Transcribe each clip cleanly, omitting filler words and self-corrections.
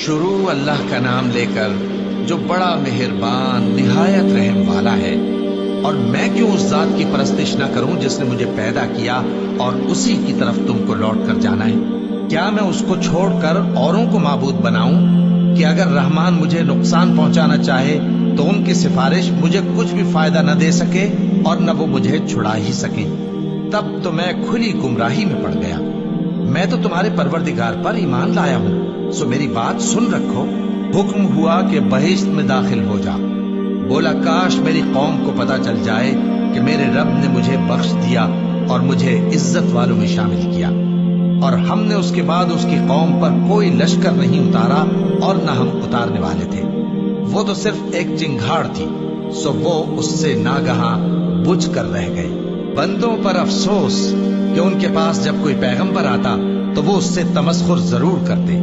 शुरू अल्लाह का नाम लेकर जो बड़ा मेहरबान निहायत रहम वाला है। और मैं क्यों उस जात की परस्तिश न करूं जिसने मुझे पैदा किया और उसी की तरफ तुमको लौट कर जाना है। क्या मैं उसको छोड़कर औरों को माबूद बनाऊं कि अगर रहमान मुझे नुकसान पहुंचाना चाहे तो उनकी सिफारिश मुझे कुछ भी फायदा न दे सके और न वो मुझे छुड़ा ही सके। तब तो मैं खुली गुमराही में पड़ गया। मैं तो तुम्हारे परवरदिगार पर ईमान लाया हूं, सो मेरी बात सुन रखो। हुक्म हुआ कि बहिश्त में दाखिल हो जा। बोला काश मेरी कौम को पता चल जाए कि मेरे रब ने मुझे बख्श दिया और मुझे इज्जत वालों में शामिल किया, और हमने उसके बाद उसकी कौम पर कोई लश्कर नहीं उतारा और न हम उतारने वाले थे। वो तो सिर्फ एक चिंगाड़ थी, सो वो उससे नागहां बुझ कर रह गए। बंदों पर अफसोस कि उनके पास जब कोई पैगंबर आता तो वो उससे तमस्खुर जरूर करते।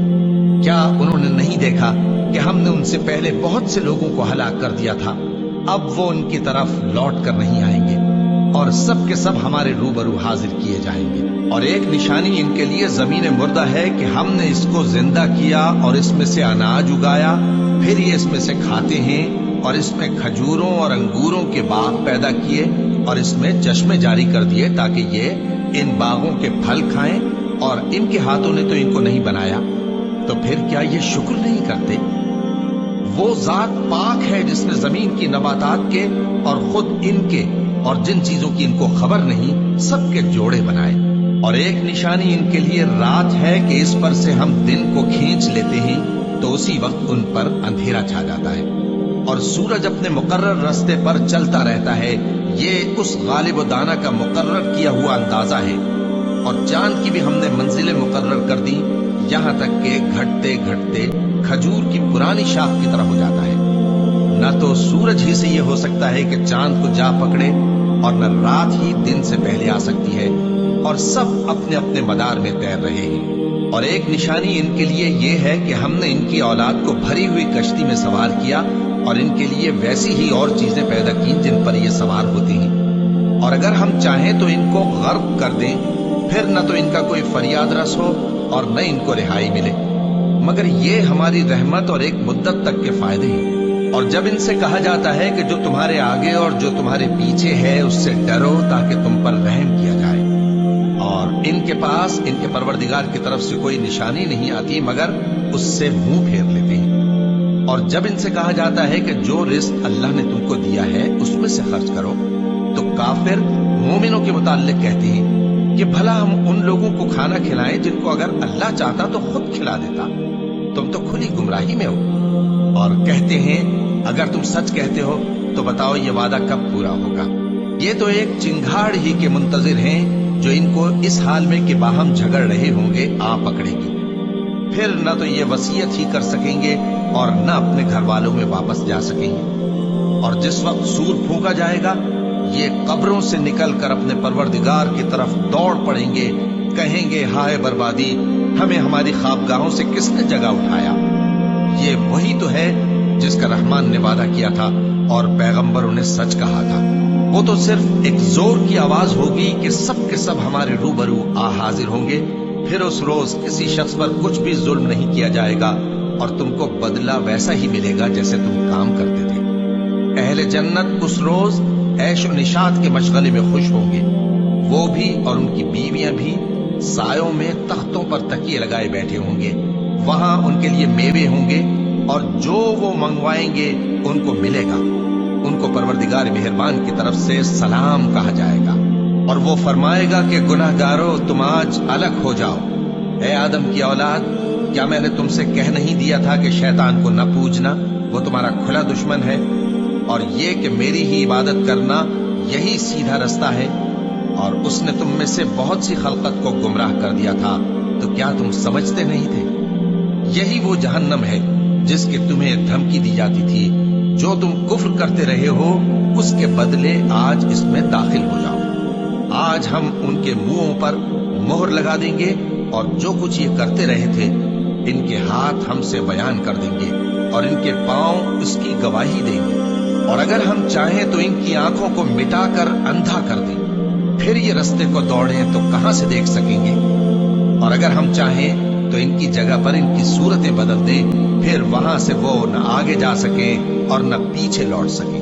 क्या उन्होंने नहीं देखा कि हमने उनसे पहले बहुत से लोगों को हलाक कर दिया था। अब वो उनकी तरफ लौट कर नहीं आएंगे और सब के सब हमारे रूबरू हाजिर किए जाएंगे। और एक निशानी इनके लिए जमीन मुर्दा है कि हमने इसको जिंदा किया और इसमें से अनाज उगाया, फिर ये इसमें से खाते हैं, और इसमें खजूरों और अंगूरों के बाग पैदा किए और इसमें चश्मे जारी कर दिए ताकि ये इन बागों के फल खाएं, और इनके हाथों ने तो इनको नहीं बनाया। तो फिर क्या ये शुक्र नहीं करते? वो जात पाक है जिसने जमीन की नबातात के और खुद इनके और जिन चीजों की इनको खबर नहीं सबके जोड़े बनाए। और एक निशानी इनके लिए रात है कि इस पर से हम दिन को खींच लेते हैं तो उसी वक्त उन पर अंधेरा छा जाता है, और सूरज अपने मुकर्रर रास्ते पर चलता रहता है। ये उस गालिब व दाना का मुकर्रर किया हुआ अंदाजा है। और चांद की भी हमने मंजिलें मुकर्रर कर दी, यहां तक के घटते घटते खजूर की पुरानी शाख की तरह हो जाता है। न तो सूरज ही से ये हो सकता है कि चांद को जा पकड़े, और न रात ही दिन से पहले आ सकती है, और सब अपने अपने मदार में तैर रहे हैं। और एक निशानी इनके लिए ये है कि हमने इनकी औलाद को भरी हुई कश्ती में सवार किया और इनके लिए वैसी ही और चीजें पैदा की जिन पर ये सवार होती हैं। और अगर हम चाहें तो इनको गर्क कर दें, फिर न तो इनका कोई फरियाद रस हो और न इनको रिहाई मिले, मगर ये हमारी रहमत और एक मुद्दत तक के फायदे हैं। और जब इनसे कहा जाता है कि जो तुम्हारे आगे और जो तुम्हारे पीछे है उससे डरो ताकि तुम पर रहम किया जाए, और इनके पास इनके परवरदिगार की तरफ से कोई निशानी नहीं आती मगर उससे मुंह फेर लेते हैं। और जब इनसे कहा जाता है कि जो रिस्क अल्लाह ने तुमको दिया है उसमें से खर्च करो, तो काफिर मोमिनों के मुताल्लिक कहते हैं कि भला हम उन लोगों को खाना खिलाएं जिनको अगर अल्लाह चाहता तो खुद खिला देता। तुम तो खुली गुमराही में हो। और कहते हैं अगर तुम सच कहते हो तो बताओ ये वादा कब पूरा होगा। ये तो एक चिंगाड़ ही के मुंतजिर हैं जो इनको इस हाल में कि बाहम झगड़ रहे होंगे आ पकड़ेगी। फिर न तो ये वसीयत ही कर सकेंगे और न अपने घर वालों में वापस जा सकेंगे। और जिस वक्त सूर फूंका जाएगा ये कब्रों से निकलकर अपने परवरदिगार की तरफ दौड़ पड़ेंगे, कहेंगे हाय बर्बादी, हमें हमारी ख्वाबगाहों से किसने जगा उठाया। ये वही तो है जिसका रहमान ने वादा किया था और पैगंबरों ने सच कहा था। वो तो सिर्फ एक जोर की आवाज होगी कि सब के सब हमारे रूबरू आ हाजिर होंगे। फिर उस रोज किसी शख्स पर कुछ भी जुल्म नहीं किया जाएगा और तुमको बदला वैसा ही मिलेगा जैसे तुम काम करते थे। अहले जन्नत उस रोज ऐश और निशात के मशगले में खुश होंगे, वो भी और उनकी बीवियां भी सायों में तख्तों पर तकिए लगाए बैठे होंगे। वहां उनके लिए मेवे होंगे और जो वो मंगवाएंगे उनको मिलेगा। उनको परवरदिगार मेहरबान की तरफ से सलाम कहा जाएगा और वो फरमाएगा कि गुनाहगारों तुम आज अलग हो जाओ। ऐ आदम की औलाद, क्या मैंने तुमसे कह नहीं दिया था कि शैतान को न पूजना, वो तुम्हारा खुला दुश्मन है, और ये कि मेरी ही इबादत करना यही सीधा रास्ता है। और उसने तुम में से बहुत सी खलकत को गुमराह कर दिया था, तो क्या तुम समझते नहीं थे? यही वो जहन्नम है जिसकी तुम्हें धमकी दी जाती थी। जो तुम कुफ्र करते रहे हो उसके बदले आज इसमें दाखिल हो जाओ। आज हम उनके मुंहों पर मोहर लगा देंगे और जो कुछ ये करते रहे थे इनके हाथ हमसे बयान कर देंगे और इनके पांव इसकी गवाही देंगे। और अगर हम चाहें तो इनकी आंखों को मिटाकर अंधा कर दें, फिर ये रास्ते को दौड़े तो कहां से देख सकेंगे। और अगर हम चाहें तो इनकी जगह पर इनकी सूरतें बदल दें, फिर वहां से वो न आगे जा सके और न पीछे लौट सके।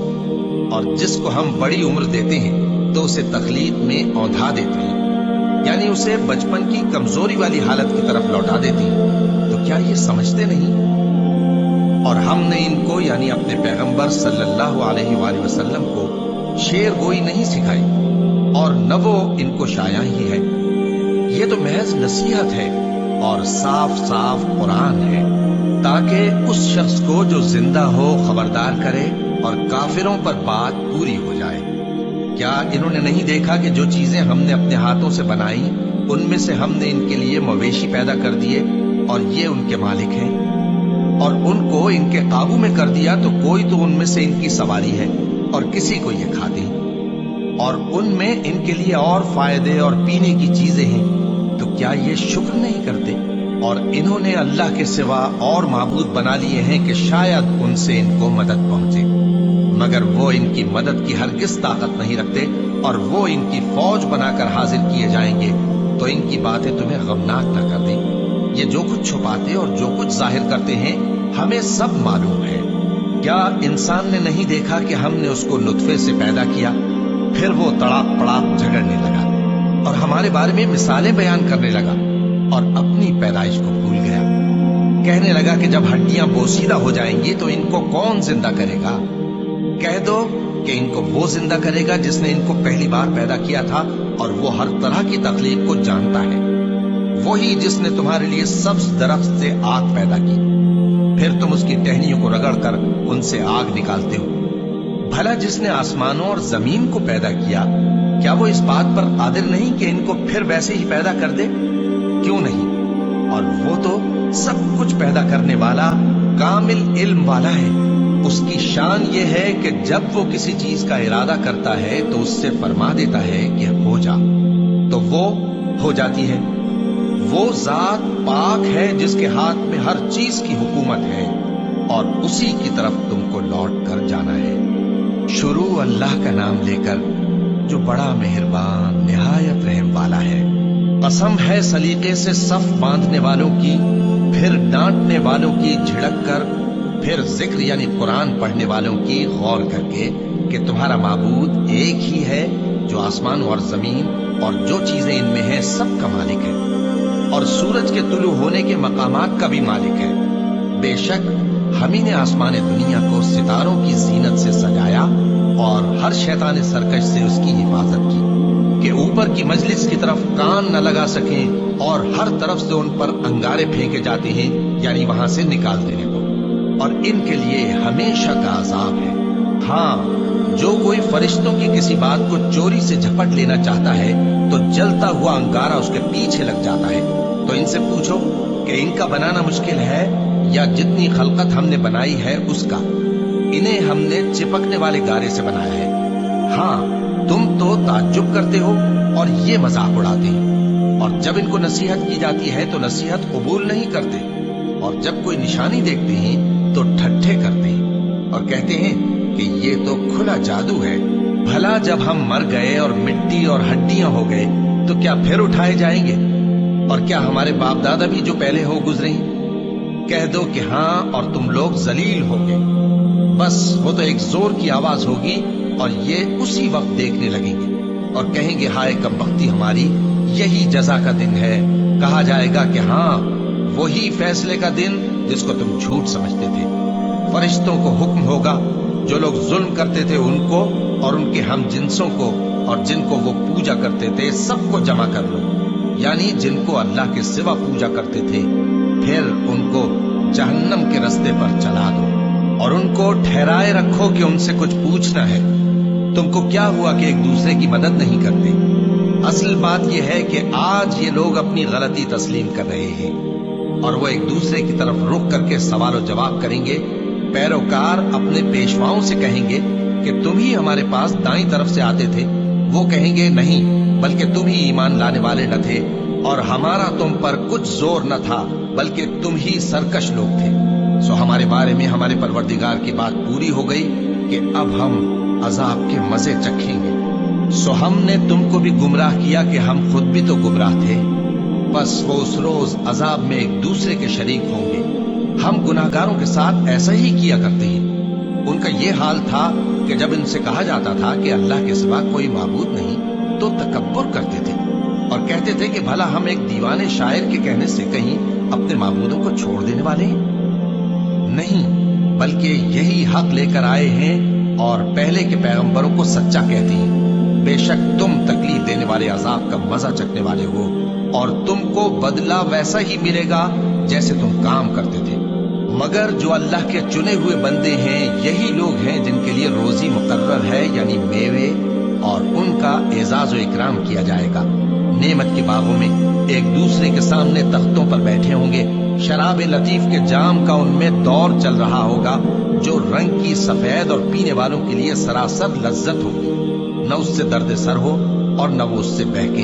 और जिसको हम बड़ी उम्र देते हैं तो उसे तकलीफ में औंधा देते हैं, यानी उसे बचपन की कमजोरी वाली हालत की तरफ लौटा देते हैं। तो क्या ये समझते नहीं? और हमने इनको यानी अपने पैगंबर सल्लल्लाहु अलैहि वसल्लम को शेर गोई नहीं सिखाई और न वो इनको शाया ही है। ये तो महज नसीहत है और साफ साफ कुरान है, ताकि उस शख्स को जो जिंदा हो खबरदार करे और काफिरों पर बात पूरी हो जाए। क्या इन्होंने नहीं देखा कि जो चीजें हमने अपने हाथों से बनाई उनमें से हमने इनके लिए मवेशी पैदा कर दिए और ये उनके मालिक हैं, और उनको इनके काबू में कर दिया तो कोई तो उनमें से इनकी सवारी है और किसी को ये खाते हैं, और उनमें इनके लिए और फायदे और पीने की चीजें हैं। तो क्या ये शुक्र नहीं करते? और इन्होंने अल्लाह के सिवा और माबूद बना लिए हैं कि शायद उनसे इनको मदद पहुंचे, मगर वो इनकी मदद की हरगिज ताकत नहीं रखते, और वो इनकी फौज बनाकर हाजिर किए जाएंगे। तो इनकी बातें तुम्हें गमनाक न कर दें। ये जो कुछ छुपाते और जो कुछ जाहिर करते हैं हमें सब मालूम है। क्या इंसान ने नहीं देखा कि हमने उसको नुतफे से पैदा किया, फिर वो तड़ाक पड़ाक झगड़ने लगा और हमारे बारे में मिसालें बयान करने लगा और अपनी पैदाइश को भूल गया। कहने लगा कि जब हड्डियां बोसीदा हो जाएंगी तो इनको कौन जिंदा करेगा? कह दो कि इनको वो जिंदा करेगा जिसने इनको पहली बार पैदा किया था, और वो हर तरह की तकलीफ को जानता है। वही जिसने तुम्हारे लिए सब्ज दरख्त से आग पैदा की, फिर तुम उसकी टहनियों को रगड़कर उनसे आग निकालते हो। भला जिसने आसमानों और जमीन को पैदा किया, क्या वो इस बात पर कादिर नहीं कि इनको फिर वैसे ही पैदा कर दे? क्यों नहीं? और वो तो सब कुछ पैदा करने वाला कामिल इल्म वाला है। उसकी शान ये है कि जब वो किसी चीज का इरादा करता है तो उससे फरमा देता है कि हो जा, तो वो हो जाती है। वो जात पाक है जिसके हाथ में हर चीज की हुकूमत है, और उसी की तरफ तुमको लौट कर जाना है। शुरू अल्लाह का नाम लेकर जो बड़ा मेहरबान निहायत रहम वाला है। कसम है सलीके से सफ बांधने वालों की, फिर डांटने वालों की झिड़क कर, फिर जिक्र यानी कुरान पढ़ने वालों की गौर करके कि तुम्हारा माबूद एक ही है जो आसमान और जमीन और जो चीजें इनमें हैं सब का मालिक है, और सूरज के तुलू होने के मकामात का भी मालिक है। बेशक हम ही ने आसमान दुनिया को सितारों की जीनत से सजाया और हर शैतान सरकश से उसकी हिफाजत की कि ऊपर की मजलिस की तरफ कान न लगा सकें, और हर तरफ से उन पर अंगारे फेंके जाते हैं, यानी वहां से निकाल देने को, और इनके लिए हमेशा का अजाब है। हाँ, जो कोई फरिश्तों की किसी बात को चोरी से झपट लेना चाहता है तो जलता हुआ अंगारा उसके पीछे लग जाता है। तो इनसे पूछो कि इनका बनाना मुश्किल है या जितनी खलकत हमने बनाई है उसका? इन्हें हमने चिपकने वाले गारे से बनाया है। हाँ, तुम तो ताज्जुब करते हो और ये मजाक उड़ाते हैं, और जब इनको नसीहत की जाती है तो नसीहत कबूल नहीं करते, और जब कोई निशानी देखते हैं तो ठट्ठे करते हैं और कहते हैं कि ये तो खुला जादू है। भला जब हम मर गए और मिट्टी और हड्डियां हो गए तो क्या फिर उठाए जाएंगे? और क्या हमारे बाप दादा भी जो पहले हो गुजरे हैं? कह दो कि हाँ, और तुम लोग जलील हो गए। बस वो तो एक जोर की आवाज होगी और ये उसी वक्त देखने लगेंगे और कहेंगे हाय कमबख्ती हमारी, यही जजा का दिन है। कहा जाएगा कि हाँ, वही फैसले का दिन जिसको तुम झूठ समझते थे। फरिश्तों को हुक्म होगा जो लोग जुल्म करते थे उनको और उनके हम जिन्सों को और जिनको वो पूजा करते थे सबको जमा कर लो, यानी जिनको अल्लाह के सिवा पूजा करते थे, फिर उनको जहन्नम के रास्ते पर चला दो और उनको ठहराए रखो कि उनसे कुछ पूछना है। तुमको क्या हुआ कि एक दूसरे की मदद नहीं करते? असल बात यह है कि आज ये लोग अपनी गलती तस्लीम कर रहे हैं और वो एक दूसरे की तरफ रुख करके सवाल और जवाब करेंगे। पैरोकार अपने पेशवाओं से कहेंगे कि तुम ही हमारे पास दाईं तरफ से आते थे। वो कहेंगे नहीं, बल्कि तुम ही ईमान लाने वाले न थे और हमारा तुम पर कुछ जोर न था, बल्कि तुम ही सरकश लोग थे। सो हमारे बारे में हमारे परवरदिगार की बात पूरी हो गई कि अब हम अजाब के मजे चखेंगे। सो हमने तुमको भी गुमराह किया कि हम खुद भी तो गुमराह थे। बस वो उस रोज अजाब में एक दूसरे के शरीक होंगे। हम गुनाहगारों के साथ ऐसा ही किया करते हैं। उनका ये हाल था कि जब इनसे कहा जाता था कि अल्लाह के सिवा कोई माबूद नहीं, तो तकब्बुर करते थे और कहते थे कि भला हम एक दीवाने शायर के कहने से कहीं अपने माबूदों को छोड़ देने वाले हैं? नहीं, बल्कि यही हक लेकर आए हैं और पहले के पैगंबरों को सच्चा कहते हैं। बेशक तुम तकलीफ देने वाले अजाब का मजा चखने वाले हो और तुमको बदला वैसा ही मिलेगा जैसे तुम काम करते थे। मगर जो अल्लाह के चुने हुए बंदे हैं, यही लोग हैं जिनके लिए रोजी मुकर्रर है, यानी मेवे, और उनका एजाज व इकराम किया जाएगा। नेमत के बागों में एक दूसरे के सामने तख्तों पर बैठे होंगे। शराब लतीफ के जाम का उनमें दौर चल रहा होगा, जो रंग की सफेद और पीने वालों के लिए सरासर लज्जत होगी। न उससे दर्द सर हो और न वो उससे बहके।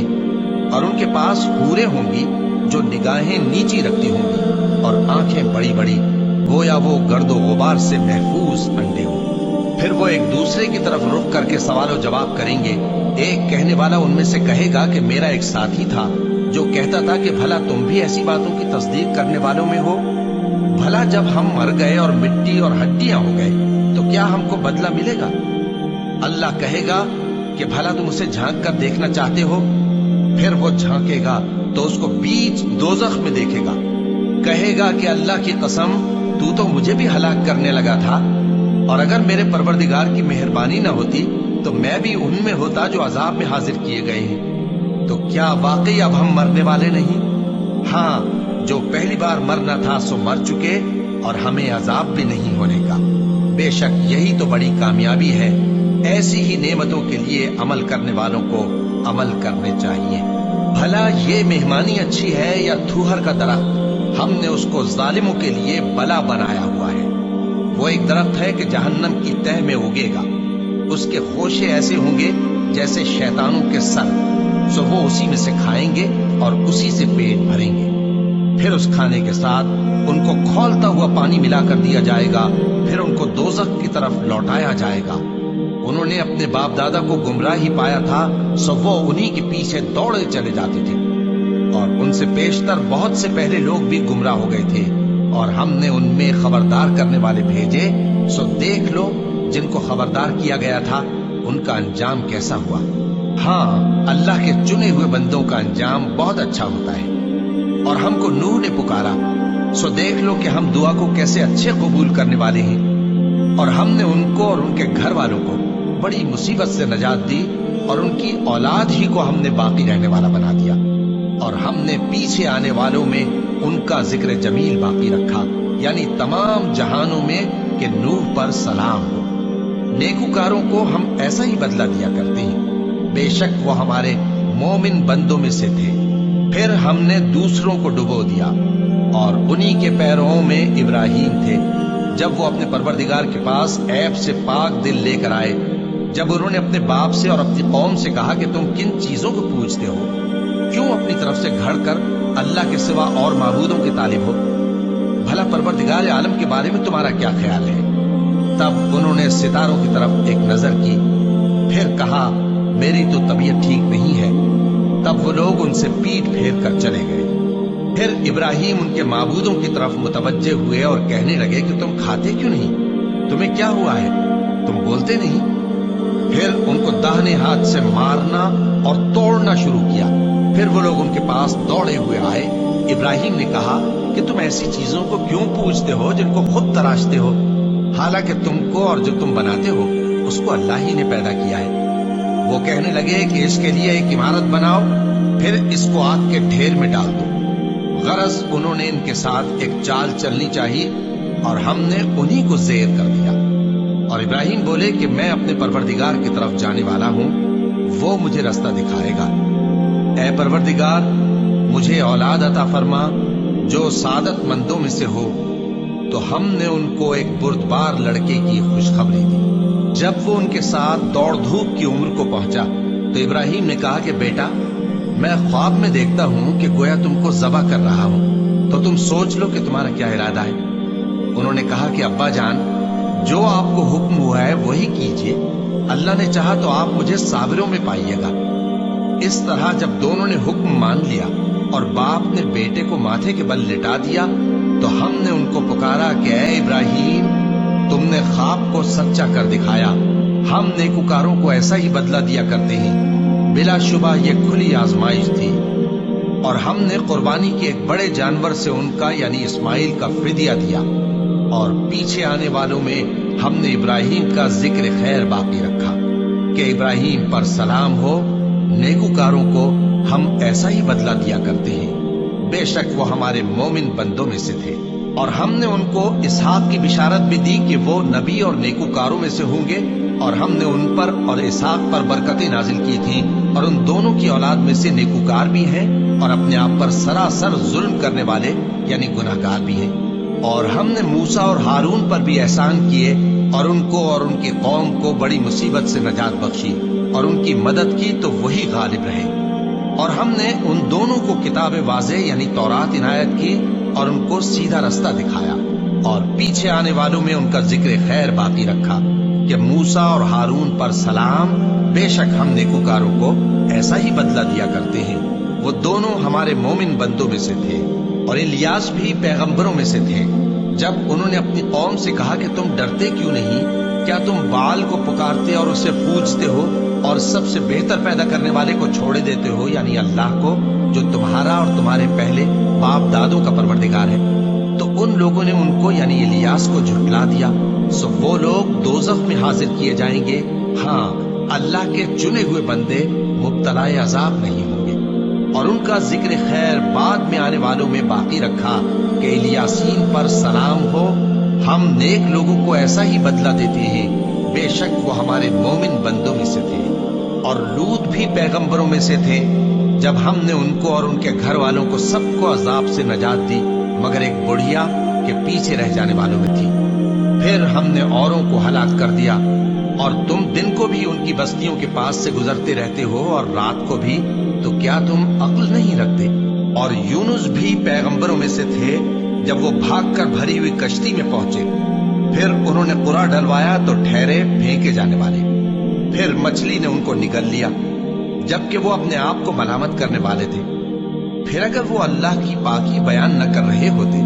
और उनके पास हूरें होंगी जो निगाहें नीची रखती होंगी और आंखें बड़ी बड़ी, गोया वो गर्दो गुबार से महफूज अंडे हो। फिर वो एक दूसरे की तरफ रुख करके सवाल जवाब करेंगे। एक कहने वाला उनमें से कहेगा कि मेरा एक साथी था जो कहता था कि भला तुम भी ऐसी बातों की तस्दीक करने वालों में हो? भला जब हम मर गए और मिट्टी और हड्डियां हो गए तो क्या हमको बदला मिलेगा? अल्लाह कहेगा कि भला तुम उसे झांक कर देखना चाहते हो? फिर वो झांकेगा तो उसको बीच दोजख में देखेगा। कहेगा कि अल्लाह की कसम, तू तो मुझे भी हलाक करने लगा था, और अगर मेरे परवरदिगार की मेहरबानी न होती तो मैं भी उनमें होता जो अजाब में हाजिर किए गए हैं। तो क्या वाकई अब हम मरने वाले नहीं? हाँ, जो पहली बार मरना था सो मर चुके और हमें अजाब भी नहीं होने का। बेशक यही तो बड़ी कामयाबी है। ऐसी ही नेमतों के लिए अमल करने वालों को अमल करने चाहिए। भला ये मेहमानी अच्छी है या थूहर का दरख्त? हमने उसको जालिमों के लिए बला बनाया हुआ है। वो एक दरख्त है कि जहन्नम की तह में उगेगा। उसके खोशे ऐसे होंगे जैसे शैतानों के सर, सो वो उसी में से खाएंगे और उसी से पेट भरेंगे। फिर उस खाने के साथ उनको खौलता हुआ पानी मिलाकर दिया जाएगा। फिर उनको दोजख की तरफ लौटाया जाएगा। उन्होंने अपने बाप दादा को गुमराह ही पाया था, सो वो उन्हीं के पीछे दौड़े चले जाते थे। और उनसे पेशतर बहुत से पहले लोग भी गुमराह हो गए थे, और हमने उनमें खबरदार करने वाले भेजे। सो देख लो, जिनको खबरदार किया गया था उनका अंजाम कैसा हुआ। हाँ, अल्लाह के चुने हुए बंदों का अंजाम बहुत अच्छा होता है। और हमको नूह ने पुकारा, सो देख लो कि हम दुआ को कैसे अच्छे कबूल करने वाले हैं। और हमने उनको और उनके घर वालों को बड़ी मुसीबत से नजात दी, और उनकी औलाद ही को हमने बाकी रहने वाला बना दिया। और हमने पीछे आने वालों में उनका जिक्र जमील बाकी रखा, यानी तमाम जहानों में कि नूह पर सलाम हो। नेकूकारों को हम ऐसा ही बदला दिया करते हैं। बेशक वो हमारे मोमिन बंदों में से थे। फिर हमने दूसरों को डुबो दिया, और उन्हीं के पैरों में इब्राहिम थे जब वो अपने परवरदिगार के पास ऐब से पाक दिल लेकर आए। जब उन्होंने अपने बाप से और अपनी कौम से कहा कि तुम किन चीजों को पूजते हो, क्यों अपनी तरफ से घड़ कर अल्लाह के सिवा और माबूदों के तालिब हो? भला परवरदिगार आलम के बारे में तुम्हारा क्या ख्याल है? तब उन्होंने सितारों की तरफ एक नजर की, फिर कहा मेरी तो तबीयत ठीक नहीं है। तब वो लोग उनसे पीठ फेर कर चले गए। फिर इब्राहिम उनके माबूदों की तरफ मुतवज्जे हुए और कहने लगे कि तुम खाते क्यों नहीं? तुम्हें क्या हुआ है? तुम बोलते नहीं? फिर उनको दाहिने हाथ से मारना और तोड़ना शुरू किया। फिर वो लोग उनके पास दौड़े हुए आए। इब्राहिम ने कहा कि तुम ऐसी चीजों को क्यों पूजते हो जिनको खुद तराशते हो, हालांकि तुमको और जो तुम बनाते हो उसको अल्लाह ही ने पैदा किया है। वो कहने लगे कि इसके लिए एक इमारत बनाओ, फिर इसको आग के ढेर में डाल दो। गरज उन्होंने इनके साथ एक चाल चलनी चाहिए, और हमने उन्हीं को ज़ेर कर दिया। और इब्राहिम बोले कि मैं अपने परवरदिगार की तरफ जाने वाला हूं, वो मुझे रास्ता दिखाएगा। ऐ परवरदिगार, मुझे औलाद अता फरमा जो सादतमंदों में से हो। तो हमने उनको एक बुर्दबार लड़के की खुशखबरी दी। जब वो उनके साथ दौड़ धूप की उम्र को पहुंचा तो इब्राहिम ने कहा कि बेटा, मैं ख्वाब में देखता हूं कि गोया तुमको ज़बह कर रहा हूं, तो तुम सोच लो कि तुम्हारा क्या इरादा है। उन्होंने कहा कि अब्बा जान, जो आपको हुक्म हुआ है वही कीजिए। अल्लाह ने चाहा तो आप मुझे साबिरों में पाइएगा। इस तरह जब दोनों ने हुक्म मान लिया और बाप ने बेटे को माथे के बल लिटा दिया, तो हमने उनको पुकारा कि ऐ इब्राहिम, तुमने ख्वाब को सच्चा कर दिखाया। हम नेकुकारों को ऐसा ही बदला दिया करते हैं। बिलाशुबा ये खुली आजमाइश थी। और हमने कुर्बानी के एक बड़े जानवर से उनका यानी इस्माइल का फिदिया दिया। और पीछे आने वालों में हमने इब्राहिम का जिक्र खैर बाकी रखा कि इब्राहिम पर सलाम हो। नेकुकारों को हम ऐसा ही बदला दिया करते हैं। बेशक वो हमारे मोमिन बंदों में से थे। और हमने उनको इसहाक की बिशारत भी दी कि वो नबी और नेकुकारों में से होंगे। और हमने उन पर और इसहाक पर बरकतें नाजिल की थी। और उन दोनों की औलाद में से नेकुकार भी हैं और अपने आप पर सरासर जुल्म करने वाले यानी गुनाहगार भी हैं। और हमने मूसा और हारून पर भी एहसान किए और उनको और उनकी कौम को बड़ी मुसीबत से नजात बख्शी और उनकी मदद की, तो वही गालिब रहे। और हमने उन दोनों को किताब वाज़े यानी तौरात इनायत की और उनको सीधा रास्ता दिखाया। और पीछे आने वालों में उनका जिक्र खैर बाकी रखा कि मूसा और हारून पर सलाम। बेशक हम नेकुकारों को ऐसा ही बदला दिया करते हैं। वो दोनों हमारे मोमिन बंदों में से थे। और इलियास भी पैगंबरों में से थे। जब उन्होंने अपनी कौम से कहा कि तुम डरते क्यों नहीं? क्या तुम बाल को पुकारते और उसे पूजते हो और सबसे बेहतर पैदा करने वाले को छोड़े देते हो यानी अल्लाह को, जो तुम्हारा और तुम्हारे पहले बाप दादों का परवरदिगार है? तो उन लोगों ने उनको यानी इलियास को झुठला दिया। सो वो लोग दोज़ख में हाजिर किए जाएंगे। हाँ, अल्लाह के चुने हुए बंदे मुब्तलाए अजाब नहीं होंगे। और उनका जिक्र खैर बाद में आने वालों में बाकी रखा कि इलियासीन पर सलाम हो। हम नेक लोगों को ऐसा ही बदला देते हैं। बेशक वो हमारे मोमिन बंदों में से थे। और लूत भी पैगंबरों में से थे। जब हमने उनको और उनके घर वालों को सबको अजाब से नजात दी, मगर एक बुढ़िया के पीछे रह जाने वालों में थी। फिर हमने औरों को हलाक कर दिया। और तुम दिन को भी उनकी बस्तियों के पास से गुजरते रहते हो और रात को भी, तो क्या तुम अक्ल नहीं रखते? और यूनुस भी पैगंबरों में से थे। जब वो भागकर भरी हुई कश्ती में पहुंचे, फिर उन्होंने कुरा डलवाया तो ठहरे फेंके जाने वाले। फिर मछली ने उनको निगल लिया, जबकि वो अपने आप को मलामत करने वाले थे। फिर अगर वो अल्लाह की पाकी बयान न कर रहे होते,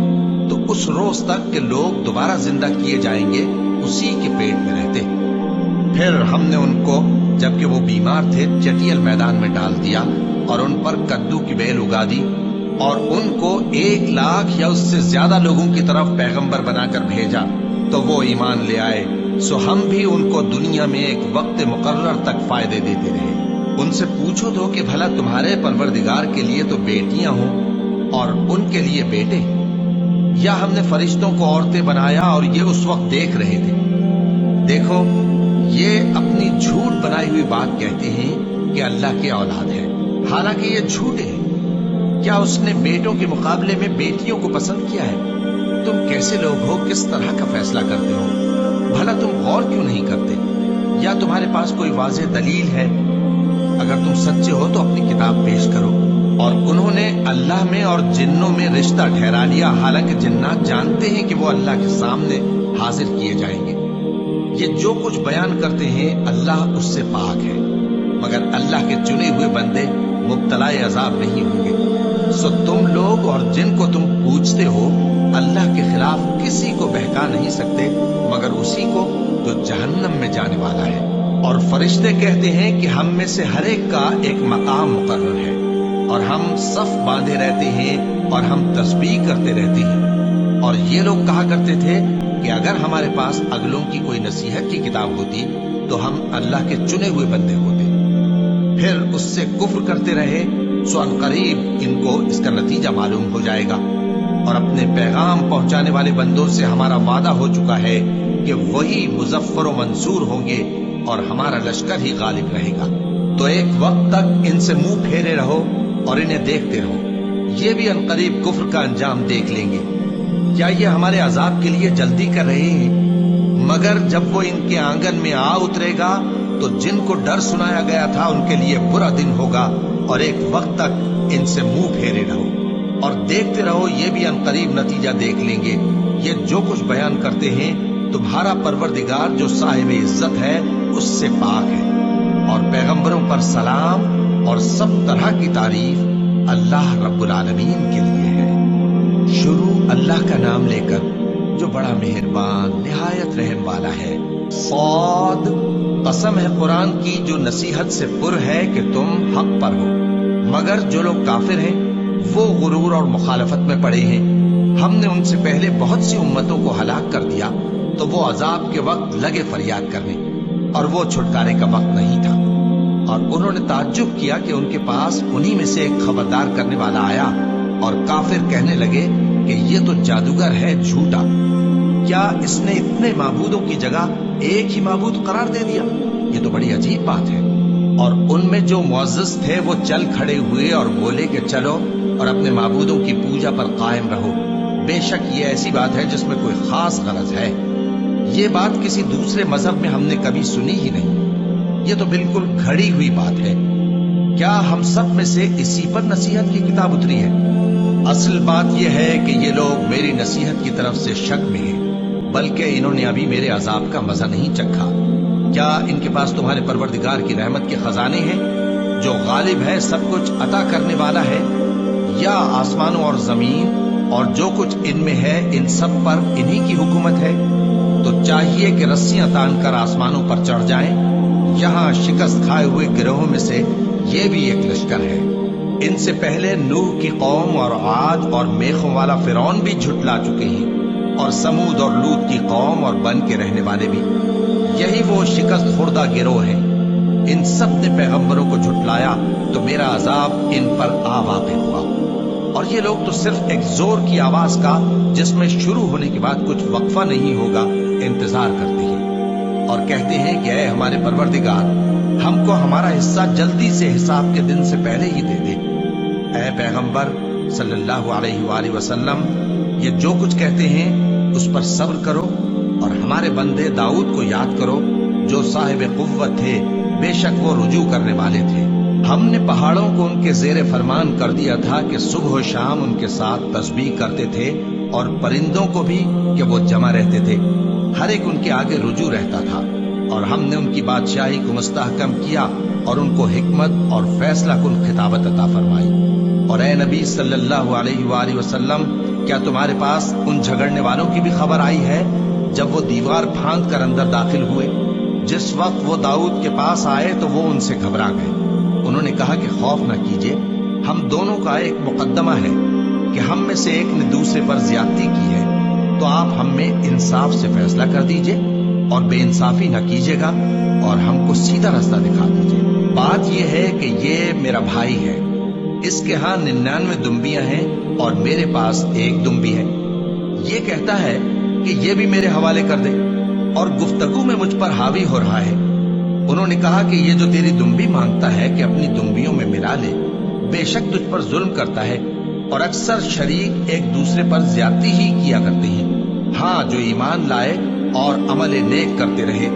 तो उस रोज तक के लोग दोबारा जिंदा किए जाएंगे उसी के पेट में रहते। फिर हमने उनको जबकि वो बीमार थे चटियल मैदान में डाल दिया और उन पर कद्दू की बेल उगा दी। और उनको 1 लाख या उससे ज्यादा लोगों की तरफ पैगंबर बनाकर भेजा, तो वो ईमान ले आए। सो हम भी उनको दुनिया में एक वक्त मुकर्रर तक फायदे देते रहे। उनसे पूछो तो कि भला तुम्हारे परवरदिगार के लिए तो बेटियां हों और उनके लिए बेटे, या हमने फरिश्तों को औरतें बनाया और ये उस वक्त देख रहे थे? देखो, ये अपनी झूठ बनाई हुई बात कहते हैं कि अल्लाह की औलाद है, हालांकि ये झूठे हैं। क्या उसने बेटों के मुकाबले में बेटियों को पसंद किया है? तुम कैसे लोग हो, किस तरह का फैसला करते हो? भला तुम गौर क्यों नहीं करते? या तुम्हारे पास कोई वाज़ेह दलील है? अगर तुम सच्चे हो तो अपनी किताब पेश करो। और उन्होंने अल्लाह में और जिन्नों में रिश्ता ठहरा लिया, हालांकि जिन्नात जानते हैं कि वो अल्लाह के सामने हाजिर किए जाएंगे। ये जो कुछ बयान करते हैं अल्लाह उससे पाक है, मगर अल्लाह के चुने हुए बंदे मुब्तलाए अजाब नहीं होंगे। सो तुम लोग और जिनको तुम पूछते हो अल्लाह के खिलाफ किसी को बहका नहीं सकते मगर उसी को जो जहन्नम में जाने वाला है। और फरिश्ते कहते हैं कि हम में से हर एक का एक मकाम मुकर्रर है और हम सफ बांधे रहते हैं और हम तस्बीह करते रहते हैं। और ये लोग कहा करते थे कि अगर हमारे पास अगलों की कोई नसीहत की किताब होती तो हम अल्लाह के चुने हुए बंदे होते। फिर उससे कुफ्र करते रहे, सो अनकरीब इनको इसका नतीजा मालूम हो जाएगा। और अपने पैगाम पहुंचाने वाले बंदों से हमारा वादा हो चुका है कि वही मुजफ्फर व मंसूर होंगे और हमारा लश्कर ही गालिब रहेगा। तो एक वक्त तक इनसे मुंह फेरे रहो और इन्हें देखते रहो, ये भी अनकरीब कुफ्र का अंजाम देख लेंगे। क्या ये हमारे अजाब के लिए जल्दी कर रहे हैं? मगर जब वो इनके आंगन में आ उतरेगा तो जिनको डर सुनाया गया था उनके लिए बुरा दिन होगा। और एक वक्त तक इनसे मुंह फेरे रहो और देखते रहो, ये भी अनकरीब नतीजा देख लेंगे। ये जो कुछ बयान करते हैं तुम्हारा परवरदिगार जो साहिब इज्जत है उससे पाक है। और पैगंबरों पर सलाम और सब तरह की तारीफ अल्लाह रब्बुल आलमीन के लिए है। शुरू अल्लाह का नाम लेकर जो बड़ा मेहरबान निहायत रहम वाला है। सौद, कसम है कुरान की जो नसीहत से पुर है कि तुम हक पर हो, मगर जो लोग काफिर हैं वो गुरूर और मुखालफत में पड़े हैं। हमने उनसे पहले बहुत सी उम्मतों को हलाक कर दिया तो वो अजाब के वक्त लगे फरियाद करने, और वो छुटकारे का वक्त नहीं था। और उन्होंने ताज्जुब किया कि उनके पास उन्हीं में से एक खबरदार करने वाला आया, और काफिर कहने लगे कि ये तो जादूगर है झूठा। क्या इसने इतने माबूदों की जगह एक ही माबूद करार दे दिया? ये तो बड़ी अजीब बात है। और उनमें जो मुअज़्ज़िज़ थे वो चल खड़े हुए और बोले कि चलो और अपने माबूदों की पूजा पर कायम रहो। बेशक ये ऐसी बात है जिसमें कोई खास गरज है। ये बात किसी दूसरे मजहब में हमने कभी सुनी ही नहीं। ये तो बिल्कुल घड़ी हुई बात है। क्या हम सब में से इसी पर नसीहत की किताब उतरी है? असल बात यह है कि ये लोग मेरी नसीहत की तरफ से शक में हैं, बल्कि इन्होंने अभी मेरे अजाब का मजा नहीं चखा। क्या इनके पास तुम्हारे परवरदिगार की रहमत के खजाने हैं जो गालिब है, सब कुछ अता करने वाला है? या आसमानों और जमीन और जो कुछ इनमें है इन सब पर इन्हीं की हुकूमत है? तो चाहिए कि रस्सियां तान कर आसमानों पर चढ़ जाएं। यहाँ शिकस्त खाए हुए गिरोहों में से ये भी एक लश्कर है। इनसे पहले नूह की कौम और आद और मेखों वाला फिरौन भी झुटला चुके हैं, और समूद और लूत की कौम और बन के रहने वाले भी। यही वो शिकस्त खुर्दा गिरोह है। इन सब ने पैगंबरों को झुटलाया तो मेरा अजाब इन पर आ वाक़ हुआ। और ये लोग तो सिर्फ एक जोर की आवाज का, जिसमें शुरू होने के बाद कुछ वक्फा नहीं होगा, इंतजार करते हैं और कहते हैं कि ऐ हमारे परवरदिगार, हमको हमारा हिस्सा जल्दी से हिसाब के दिन से पहले ही दे दे। ऐ पैगंबर सल्लल्लाहु अलैहि वसल्लम, ये जो कुछ कहते हैं उस पर सब्र करो, और हमारे बंदे दाऊद को याद करो जो साहिब कुव्वत थे, बेशक वो रुजू करने वाले थे। हमने पहाड़ों को उनके जेरे फरमान कर दिया था कि सुबह शाम उनके साथ तस्बीह करते थे, और परिंदों को भी कि वो जमा रहते थे, हर एक उनके आगे रुजू रहता था। और हमने उनकी बादशाही को मुस्तहकम किया और उनको हिकमत और फैसला कुन खिताबत अता फरमाई। और ए नबी सल्लल्लाहु अलैहि वसल्लम, क्या तुम्हारे पास उन झगड़ने वालों की भी खबर आई है जब वो दीवार फांद कर अंदर दाखिल हुए? जिस वक्त वो दाऊद के पास आए तो वो उनसे घबरा गए। उन्होंने कहा कि खौफ न कीजिए, हम दोनों का एक मुकद्दमा है कि हम में से एक ने दूसरे पर ज्यादती की है, तो आप हम में इंसाफ से फैसला कर दीजिए और बेइंसाफी न कीजिएगा और हमको सीधा रास्ता दिखा दीजिए। बात यह है कि ये मेरा भाई है, इसके यहाँ 99 दुम्बियां हैं और मेरे पास एक दुम्बी है। ये कहता है कि ये भी मेरे हवाले कर दे, और गुफ्तगू में मुझ पर हावी हो रहा है। उन्होंने कहा कि ये जो तेरी दुम्बी मांगता है कि अपनी दुम्बियों में मिला ले, बेशक तुझ पर जुल्म करता है, और अक्सर शरीक एक दूसरे पर ज्यादती ही किया करते हैं। हाँ, जो ईमान लाए और अमल नेक करते रहे,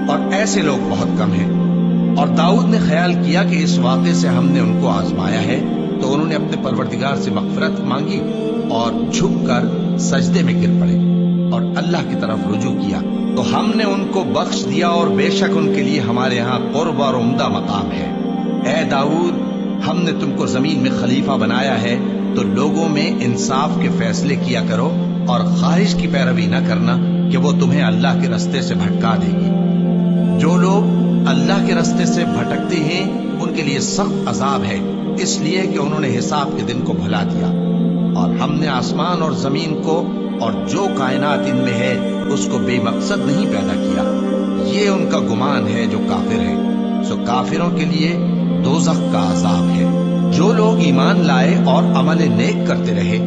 और ऐसे लोग बहुत कम हैं। और दाऊद ने ख्याल किया कि इस वाक़े से हमने उनको आजमाया है, तो उन्होंने अपने परवरदिगार से मग़फ़िरत मांगी और झुककर सजदे में गिर पड़े और अल्लाह की तरफ रुजू किया, तो हमने उनको बख्श दिया, और बेशक उनके लिए हमारे यहाँ कुर्ब और उम्दा मकाम है। ए दाऊद, हमने तुमको जमीन में खलीफा बनाया है, तो लोगों में इंसाफ के फैसले किया करो, और ख्वाहिश की पैरवी न करना कि वो तुम्हें अल्लाह के रास्ते से भटका देगी। जो लोग अल्लाह के रास्ते से भटकते हैं उनके लिए सख्त अजाब है, इसलिए कि उन्होंने हिसाब के दिन को भुला दिया। और हमने आसमान और जमीन को और जो कायनात इनमें है उसको बेमकसद नहीं पैदा किया। ये उनका गुमान है जो काफिर है, सो काफिरों के लिए दोज़ख का अजाब है। जो लोग ईमान लाए और अमल नेक करते रहे,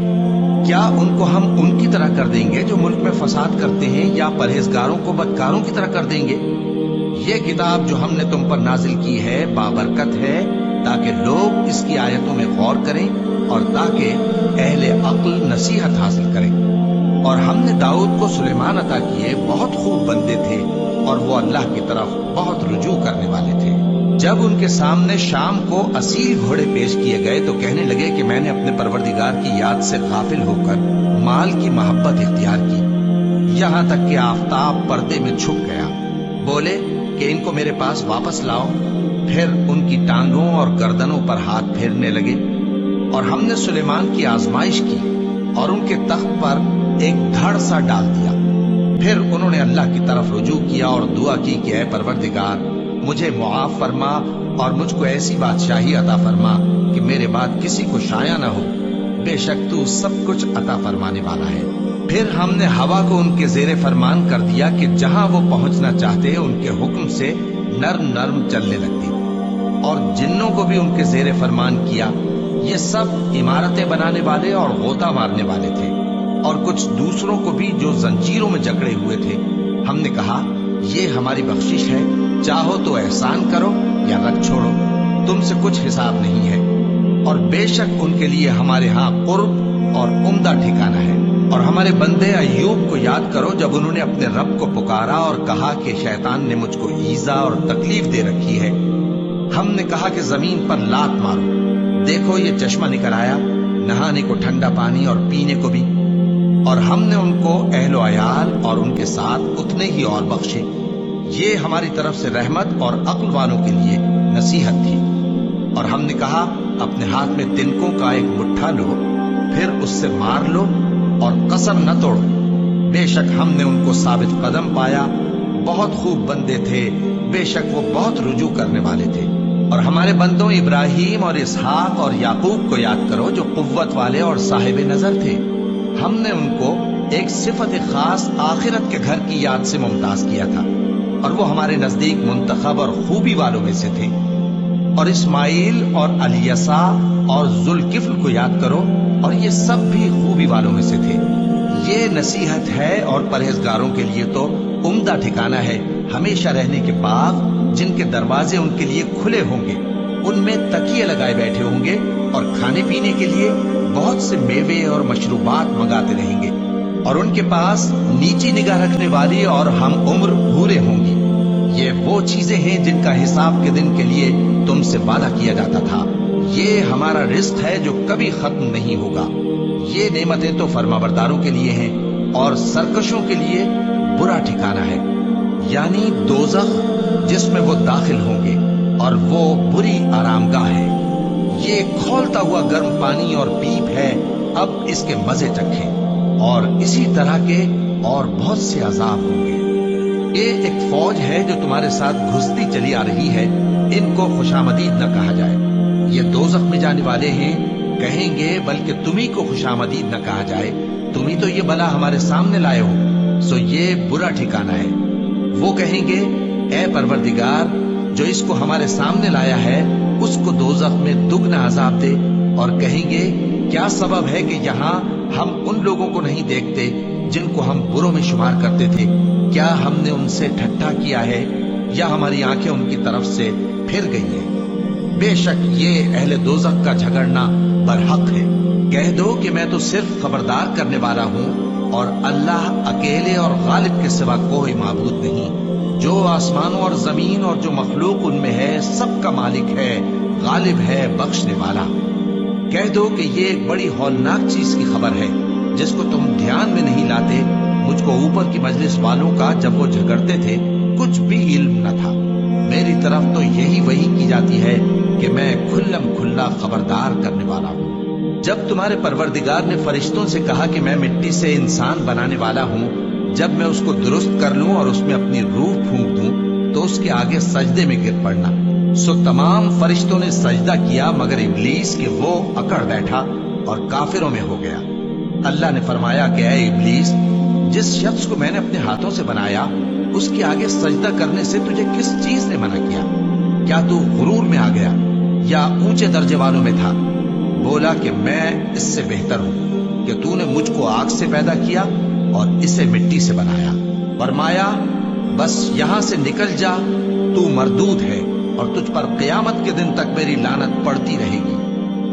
क्या उनको हम उनकी तरह कर देंगे जो मुल्क में फसाद करते हैं, या परहेजगारों को बदकारों की तरह कर देंगे? ये किताब जो हमने तुम पर नाजिल की है बाबरकत है, ताकि लोग इसकी आयतों में गौर करें और ताकि अहले अक्ल नसीहत हासिल करें। और हमने दाऊद को सुलेमान अता किए, बहुत खूब बंदे थे और वो अल्लाह की तरफ बहुत रुजू करने वाले थे। जब उनके सामने शाम को असील घोड़े पेश किए गए तो कहने लगे कि मैंने अपने परवरदिगार की याद से गाफिल होकर माल की मोहब्बत इख्तियार की, यहाँ तक कि आफताब पर्दे में छुप गया। बोले कि इनको मेरे पास वापस लाओ। फिर उनकी टांगों और गर्दनों पर हाथ फेरने लगे। اور ہم نے سلیمان کی آزمائش کی اور ان کے تخت پر ایک دھڑ سا ڈال دیا۔ پھر انہوں نے اللہ کی طرف رجوع کیا اور دعا کی کہ اے پروردگار مجھے معاف فرما اور مجھ کو ایسی بادشاہی عطا فرما کہ میرے بعد کسی کو شایع نہ ہو، بے شک تو سب کچھ عطا فرمانے والا ہے۔ پھر ہم نے ہوا کو ان کے زیر فرمان کر دیا کہ جہاں وہ پہنچنا چاہتے ان کے حکم سے نرم نرم چلنے لگتی، اور جنوں کو بھی ان کے زیر فرمان کیا۔ یہ سب عمارتیں بنانے والے اور غوطہ مارنے والے تھے، اور کچھ دوسروں کو بھی جو زنجیروں میں جکڑے ہوئے تھے۔ ہم نے کہا یہ ہماری بخشش ہے، چاہو تو احسان کرو یا رکھ چھوڑو، تم سے کچھ حساب نہیں ہے، اور بے شک ان کے لیے ہمارے ہاں قرب اور عمدہ ٹھکانہ ہے۔ اور ہمارے بندے ایوب کو یاد کرو جب انہوں نے اپنے رب کو پکارا اور کہا کہ شیطان نے مجھ کو ایذا اور تکلیف دے رکھی ہے۔ ہم نے کہا کہ زمین پر لات مارو، دیکھو یہ چشمہ نکل آیا، نہانے کو ٹھنڈا پانی اور پینے کو بھی، اور ہم نے ان کو اہل و عیال اور ان کے ساتھ اتنے ہی اور بخشے۔ یہ ہماری طرف سے رحمت اور عقل والوں کے لیے نصیحت تھی۔ اور ہم نے کہا اپنے ہاتھ میں تنکوں کا ایک مٹھا لو، پھر اس سے مار لو اور قسم نہ توڑو، بے شک ہم نے ان کو ثابت قدم پایا، بہت خوب بندے تھے، بے شک وہ بہت رجوع کرنے والے تھے۔ اور ہمارے بندوں ابراہیم اور اسحاق اور یعقوب کو یاد کرو جو قوت والے اور صاحب نظر تھے۔ ہم نے ان کو ایک صفت خاص آخرت کے گھر کی یاد سے ممتاز کیا تھا، اور وہ ہمارے نزدیک منتخب اور خوبی والوں میں سے تھے۔ اور اسماعیل اور الیسع اور ذوالکفل کو یاد کرو، اور یہ سب بھی خوبی والوں میں سے تھے۔ یہ نصیحت ہے اور پرہیزگاروں کے لیے تو عمدہ ٹھکانہ ہے، ہمیشہ رہنے کے باغ جن کے دروازے ان کے لیے کھلے ہوں گے، ان میں تکیے لگائے بیٹھے ہوں گے، اور کھانے پینے کے لیے بہت سے میوے اور مشروبات منگاتے رہیں گے، اور ان کے پاس نیچی نگاہ رکھنے والی اور ہم عمر حوریں ہوں گی۔ یہ وہ چیزیں ہیں جن کا حساب کے دن کے لیے تم سے وعدہ کیا جاتا تھا، یہ ہمارا رزق ہے جو کبھی ختم نہیں ہوگا۔ یہ نعمتیں تو فرمانبرداروں کے لیے ہیں، اور سرکشوں کے لیے برا ٹھکانہ ہے، یعنی دوزخ جس میں وہ داخل ہوں گے، اور وہ بری آرامگاہ ہے۔ یہ کھولتا ہوا گرم پانی اور پیپ ہے، اب اس کے مزے چکھیں، اور اسی طرح کے اور بہت سے عذاب ہوں گے۔ یہ ایک فوج ہے جو تمہارے ساتھ گھستی چلی آ رہی ہے، ان کو خوشامدید نہ کہا جائے۔ یہ دوزخ میں جانے والے ہیں، کہیں گے بلکہ تمہیں کو خوشامدید نہ کہا جائے، تمہیں تو یہ بلا ہمارے سامنے لائے ہو، سو یہ برا ٹھکانہ ہے۔ وہ کہیں گے اے پروردگار جو اس کو ہمارے سامنے لایا ہے اس کو دوزخ میں دگنا عذاب دے، اور کہیں گے کیا سبب ہے کہ یہاں ہم ان لوگوں کو نہیں دیکھتے جن کو ہم بروں میں شمار کرتے تھے؟ کیا ہم نے ان سے ٹھٹھا کیا ہے یا ہماری آنکھیں ان کی طرف سے پھر گئی ہیں؟ بے شک یہ اہل دوزخ کا جھگڑنا برحق ہے۔ کہہ دو کہ میں تو صرف خبردار کرنے والا ہوں، اور اللہ اکیلے اور غالب کے سوا کوئی معبود نہیں۔ جو آسمانوں اور زمین اور جو مخلوق ان میں ہے سب کا مالک ہے، غالب ہے، بخشنے والا۔ کہہ دو کہ یہ ایک بڑی ہولناک چیز کی خبر ہے جس کو تم دھیان میں نہیں لاتے۔ مجھ کو اوپر کی مجلس والوں کا جب وہ جھگڑتے تھے کچھ بھی علم نہ تھا، میری طرف تو یہی وحی کی جاتی ہے کہ میں کھلم کھلا خبردار کرنے والا ہوں۔ جب تمہارے پروردگار نے فرشتوں سے کہا کہ میں مٹی سے انسان بنانے والا ہوں، جب میں اس کو درست کر لوں اور اس میں اپنی روح پھونک دوں تو اس کے آگے سجدے میں گر پڑنا، سو تمام فرشتوں نے سجدہ کیا مگر ابلیس کہ وہ اکڑ بیٹھا اور کافروں میں ہو گیا۔ اللہ نے فرمایا کہ اے ابلیس، جس شخص کو میں نے اپنے ہاتھوں سے بنایا اس کے آگے سجدہ کرنے سے تجھے کس چیز نے منع کیا؟ کیا تو غرور میں آ گیا یا اونچے درجے والوں میں تھا؟ بولا کہ میں اس سے بہتر ہوں کہ تو نے مجھ کو آگ سے پیدا کیا اور اسے مٹی سے بنایا۔ فرمایا بس یہاں سے نکل جا، تو مردود ہے اور تجھ پر قیامت کے دن تک میری لعنت پڑتی رہے گی۔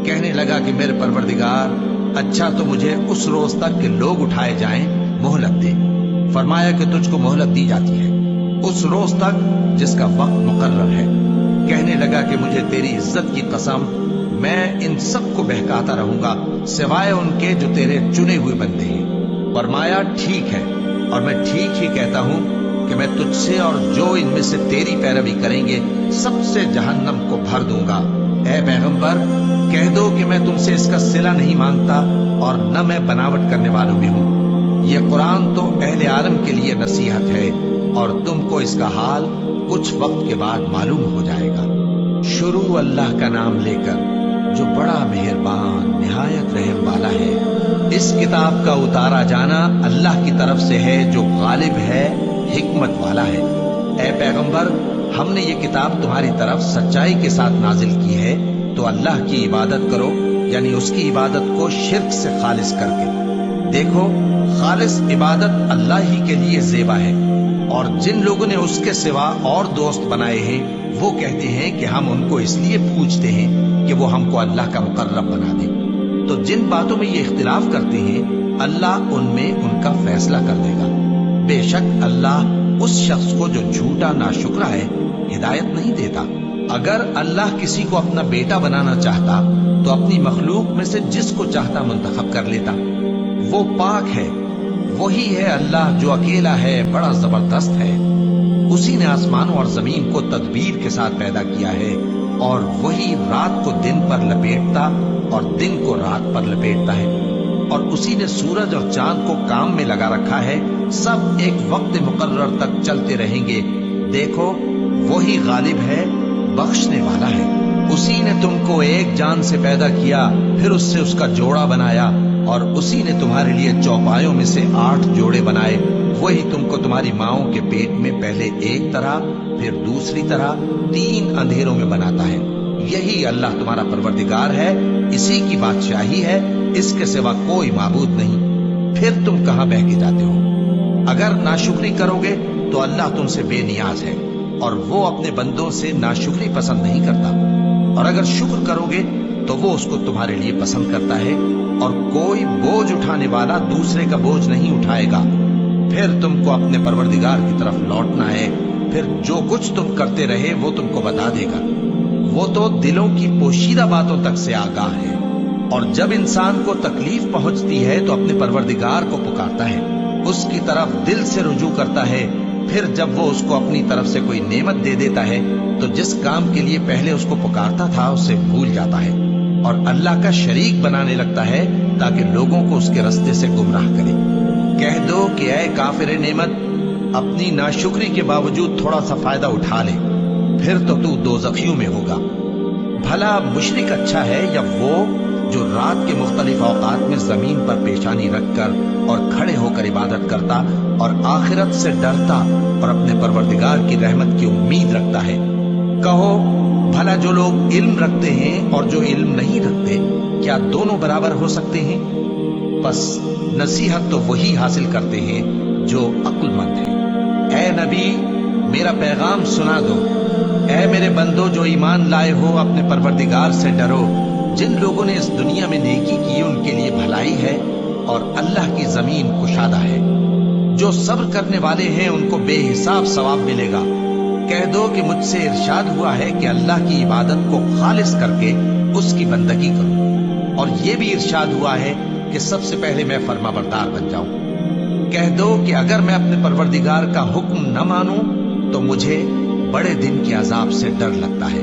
کہنے لگا کہ میرے پروردگار، اچھا تو مجھے اس روز تک کہ لوگ اٹھائے جائیں مہلت دے۔ فرمایا کہ تجھ کو مہلت دی جاتی ہے اس روز تک جس کا وقت مقرر ہے۔ کہنے لگا کہ مجھے تیری عزت کی قسم، میں ان سب کو بہکاتا رہوں گا سوائے ان کے جو تیرے چنے ہوئے بندے ہیں۔ فرمایا ٹھیک ہے، اور میں ٹھیک ہی کہتا ہوں کہ میں تجھ سے اور جو ان میں سے تیری پیروی کریں گے سب سے جہنم کو بھر دوں گا، اے پیغمبر کہہ دو کہ میں تم سے اس کا صلہ نہیں مانگتا اور نہ میں بناوٹ کرنے والوں میں ہوں۔ یہ قرآن تو اہل عالم کے لیے نصیحت ہے اور تم کو اس کا حال کچھ وقت کے بعد معلوم ہو جائے گا۔ شروع اللہ کا نام لے کر جو بڑا مہربان نہایت رحم والا ہے۔ اس کتاب کا اتارا جانا اللہ کی طرف سے ہے جو غالب ہے، حکمت والا ہے۔ اے پیغمبر ہم نے یہ کتاب تمہاری طرف سچائی کے ساتھ نازل کی ہے، تو اللہ کی عبادت کرو، یعنی اس کی عبادت کو شرک سے خالص کر کے۔ دیکھو خالص عبادت اللہ ہی کے لیے زیبا ہے، اور جن لوگوں نے اس کے سوا اور دوست بنائے ہیں وہ کہتے ہیں کہ ہم ان کو اس لیے پوچھتے ہیں کہ وہ ہم کو اللہ کا مقرب بنا دے۔ تو جن باتوں میں یہ اختلاف کرتے ہیں اللہ ان میں ان کا فیصلہ کر دے گا۔ بے شک اللہ اس شخص کو جو جھوٹا ناشکرا ہے ہدایت نہیں دیتا۔ اگر اللہ کسی کو اپنا بیٹا بنانا چاہتا تو اپنی مخلوق میں سے جس کو چاہتا منتخب کر لیتا۔ وہ پاک ہے، وہی ہے اللہ جو اکیلا ہے، بڑا زبردست ہے۔ اسی نے آسمانوں اور زمین کو تدبیر کے ساتھ پیدا کیا ہے، اور وہی رات کو دن پر لپیٹتا اور دن کو رات پر لپیٹتا ہے، اور اسی نے سورج اور چاند کو کام میں لگا رکھا ہے، سب ایک وقت مقرر تک چلتے رہیں گے۔ دیکھو وہی غالب ہے، بخشنے والا ہے۔ اسی نے تم کو ایک جان سے پیدا کیا، پھر اس سے اس کا جوڑا بنایا، اور اسی نے تمہارے لیے چوپایوں میں سے 8 جوڑے بنائے۔ وہی تم کو تمہاری ماؤں کے پیٹ میں پہلے ایک طرح پھر دوسری طرح 3 اندھیروں میں بناتا ہے۔ یہی اللہ تمہارا پروردگار ہے، اسی کی بادشاہی ہے، اس کے سوا کوئی معبود نہیں۔ پھر تم کہاں بہہ کے جاتے ہو؟ اگر ناشکری کرو گے تو اللہ تم سے بے نیاز ہے، اور وہ اپنے بندوں سے ناشکری پسند نہیں کرتا، اور اگر شکر کرو گے تو وہ اس کو تمہارے لیے پسند کرتا ہے، اور کوئی بوجھ اٹھانے والا دوسرے کا بوجھ نہیں اٹھائے گا۔ پھر تم کو اپنے پروردگار کی طرف لوٹنا ہے، پھر جو کچھ تم کرتے رہے وہ تم کو بتا دے گا۔ وہ تو دلوں کی پوشیدہ باتوں تک سے آگاہ ہے، اور جب انسان کو تکلیف پہنچتی ہے تو اپنے پروردگار کو پکارتا ہے، اس کی طرف دل سے رجوع کرتا ہے۔ پھر جب وہ اس کو اپنی طرف سے کوئی نعمت دے دیتا ہے تو جس کام کے لیے پہلے اس کو پکارتا تھا اسے بھول جاتا ہے، اور اللہ کا شریک بنانے لگتا ہے تاکہ لوگوں کو اس کے رستے سے گمراہ کرے۔ کہہ دو کہ اے کافر نعمت، اپنی ناشکری کے باوجود تھوڑا سا فائدہ اٹھا لے، پھر تو دوزخیوں میں ہوگا۔ بھلا مشرک اچھا ہے یا وہ جو رات کے مختلف اوقات میں زمین پر پیشانی رکھ کر اور کھڑے ہو کر عبادت کرتا اور آخرت سے ڈرتا اور اپنے پروردگار کی رحمت کی امید رکھتا ہے۔ کہو بھلا جو لوگ علم رکھتے ہیں اور جو علم نہیں رکھتے کیا دونوں برابر ہو سکتے ہیں؟ بس نصیحت تو وہی حاصل کرتے ہیں جو عقل مند ہے۔ اے نبی میرا پیغام سنا دو، اے میرے بندو جو ایمان لائے ہو اپنے پروردگار سے ڈرو۔ جن لوگوں نے اس دنیا میں نیکی کی ان کے لیے بھلائی ہے، اور اللہ کی زمین کشادہ ہے۔ جو صبر کرنے والے ہیں ان کو بے حساب ثواب ملے گا۔ کہہ دو کہ مجھ سے ارشاد ہوا ہے کہ اللہ کی عبادت کو خالص کر کے اس کی بندگی کروں، اور یہ بھی ارشاد ہوا ہے کہ سب سے پہلے میں فرما بردار بن جاؤں۔ کہہ دو کہ اگر میں اپنے پروردگار کا حکم نہ مانوں تو مجھے بڑے دن کے عذاب سے ڈر لگتا ہے۔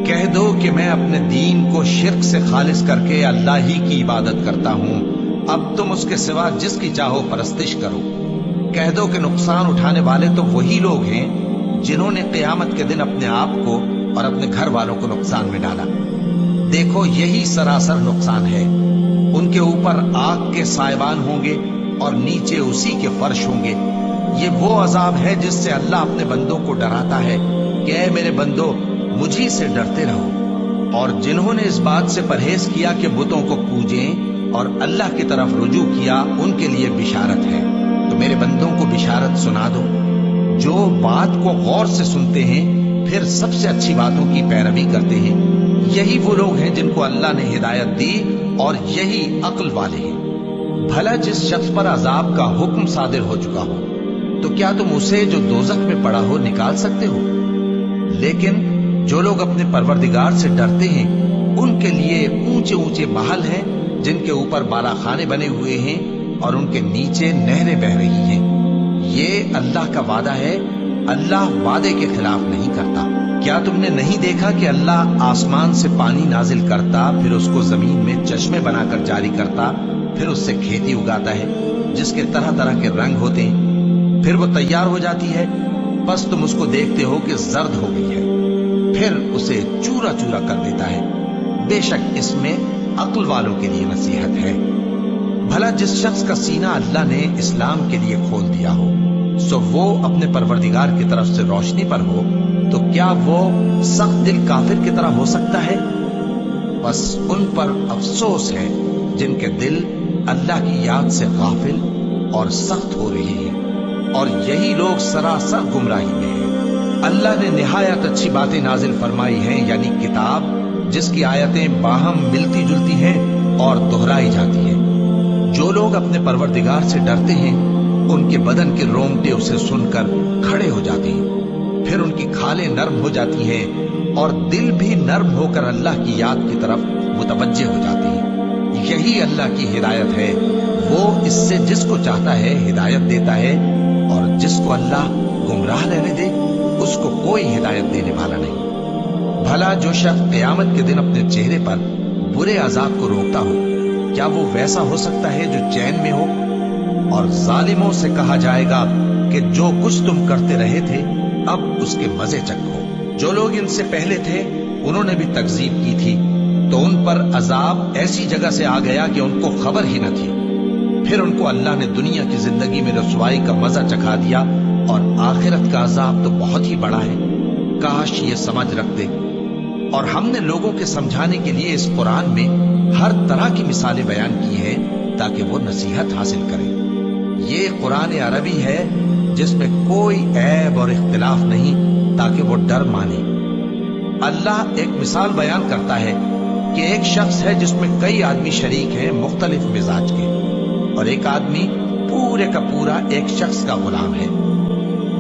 کہہ دو کہ میں اپنے دین کو شرک سے خالص کر کے اللہ ہی کی عبادت کرتا ہوں، اب تم اس کے سوا جس کی چاہو پرستش کرو۔ کہہ دو کہ نقصان اٹھانے والے تو وہی لوگ ہیں جنہوں نے قیامت کے دن اپنے آپ کو اور اپنے گھر والوں کو نقصان میں ڈالا۔ دیکھو یہی سراسر نقصان ہے۔ ان کے اوپر آگ کے سائبان ہوں گے اور نیچے اسی کے فرش ہوں گے۔ یہ وہ عذاب ہے جس سے اللہ اپنے بندوں کو ڈراتا ہے کہ اے میرے بندو مجھی سے ڈرتے رہو، اور جنہوں نے اس بات سے پرہیز کیا کہ بتوں کو پوجیں اور اللہ کی طرف رجوع کیا ان کے لیے بشارت ہے۔ تو میرے بندوں کو بشارت سنا دو جو بات کو غور سے سنتے ہیں پھر سب سے اچھی باتوں کی پیروی کرتے ہیں۔ یہی وہ لوگ ہیں جن کو اللہ نے ہدایت دی اور یہی عقل والے ہیں۔ بھلا جس شخص پر عذاب کا حکم صادر ہو چکا ہو تو کیا تم اسے جو دوزخ میں پڑا ہو نکال سکتے ہو؟ لیکن جو لوگ اپنے پروردگار سے ڈرتے ہیں ان کے لیے اونچے اونچے محل ہیں جن کے اوپر بالا خانے بنے ہوئے ہیں اور ان کے نیچے نہریں بہ رہی ہیں۔ یہ اللہ کا وعدہ ہے، अल्लाह वादे के खिलाफ नहीं करता। क्या तुमने नहीं देखा कि अल्लाह आसमान से पानी नाजिल करता, फिर उसको जमीन में चश्मे बनाकर जारी करता, फिर उससे खेती उगाता है जिसके तरह तरह के रंग होते हैं, फिर वो तैयार हो जाती है, बस तुम उसको देखते हो कि जर्द हो गई है, फिर उसे चूरा चूरा कर देता है। बेशक इसमें अक्ल वालों के लिए नसीहत है। भला जिस शख्स का सीना अल्लाह ने इस्लाम के लिए खोल दिया हो, सो वो अपने परवरदिगार की तरफ से रोशनी पर हो, तो क्या वो सख्त दिल काफिर की तरह हो सकता है? बस उन पर अफसोस है जिनके दिल अल्लाह की याद से गाफिल और सख्त हो रहे हैं, और यही लोग सरासर गुमराही में हैं। अल्लाह ने निहायत अच्छी बातें नाजिल फरमाई हैं, यानी किताब जिसकी आयतें बाहम मिलती जुलती हैं और दोहराई जाती हैं। जो लोग अपने परवरदिगार से डरते हैं, उनके बदन के रोंगटे उसे सुनकर खड़े हो जाते हैं, फिर उनकी खालें नर्म हो जाती हैं और दिल भी नर्म होकर अल्लाह की याद की तरफ मुतवज्जे हो जाते हैं। यही अल्लाह की हिदायत है। वो इससे जिसको चाहता है हिदायत देता है, और जिसको अल्लाह गुमराह रहने दे उसको कोई हिदायत देने वाला नहीं। भला जो शख्स क़यामत के दिन अपने चेहरे पर बुरे अजाब को रोकता हो, क्या वो वैसा हो सकता है जो चैन में हो? और जालिमों से कहा जाएगा कि जो कुछ तुम करते रहे थे अब उसके मजे चखो। जो लोग इनसे पहले थे उन्होंने भी तकजीब की थी, तो उन पर अजाब ऐसी जगह से आ गया कि उनको खबर ही न थी। फिर उनको अल्लाह ने दुनिया की जिंदगी में रसवाई का मजा चखा दिया, और आखिरत का अजाब तो बहुत ही बड़ा है। काश ये समझ रखते। और हमने लोगों के समझाने के लिए इस कुरान में हर तरह की मिसालें बयान की हैं ताकि वो नसीहत हासिल करें। ये कुरान अरबी है जिसमें कोई ऐब और इख्तिलाफ नहीं, ताकि वो डर माने। अल्लाह एक मिसाल बयान करता है कि एक शख्स है जिसमें कई आदमी शरीक हैं मुख्तलिफ मिजाज के, और एक आदमी पूरे का पूरा एक शख्स का गुलाम है।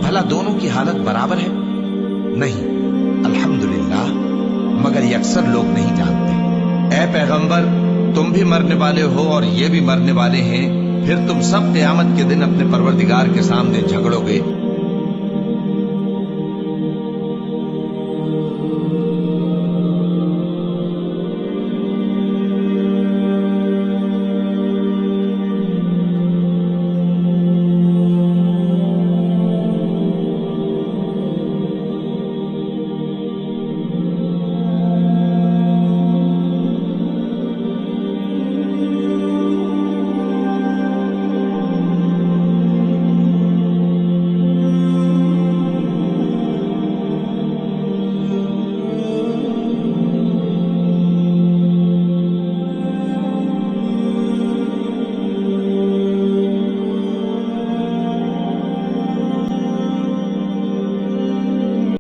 भला दोनों की हालत बराबर है? नहीं, अल्हम्दुलिल्लाह, मगर ये अक्सर लोग नहीं जानते। ऐ पैगंबर, तुम भी मरने वाले हो और ये भी मरने वाले हैं, फिर तुम सब क़यामत के दिन अपने परवरदिगार के सामने झगड़ोगे।